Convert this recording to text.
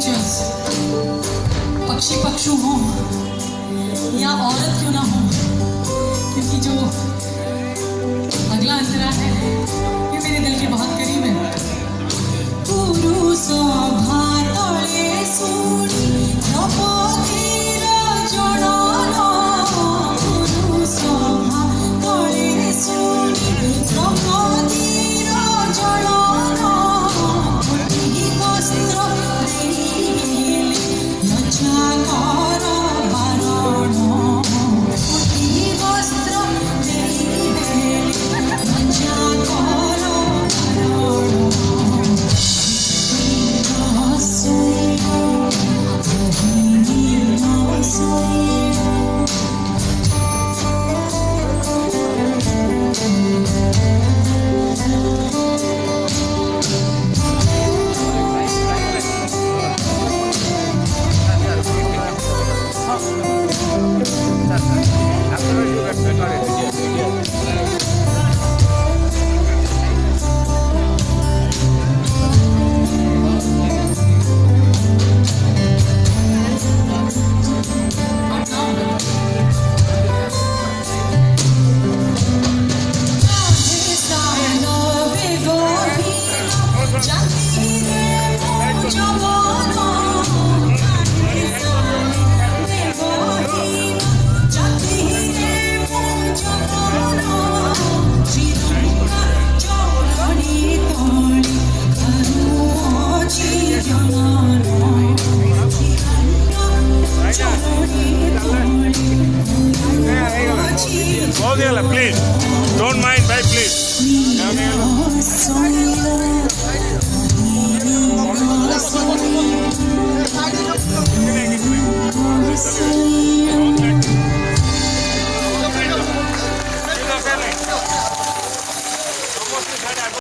Creatures, पक्षी पक्षु हो या औरत क्यों ना हो, क्योंकि जो अगला अंतरा है ये मेरे दिल के बहुत करीब है। पुरुषो भातले सुनी द्रौपदीर जड़न, पुरुषो भातले सुनी द्रौपदीर जड़न, कोटि वस्त्र देले लज्जा कर बारण, कोटि वस्त्र देले लज्जा कर बारण। Please, don't mind, bye, please.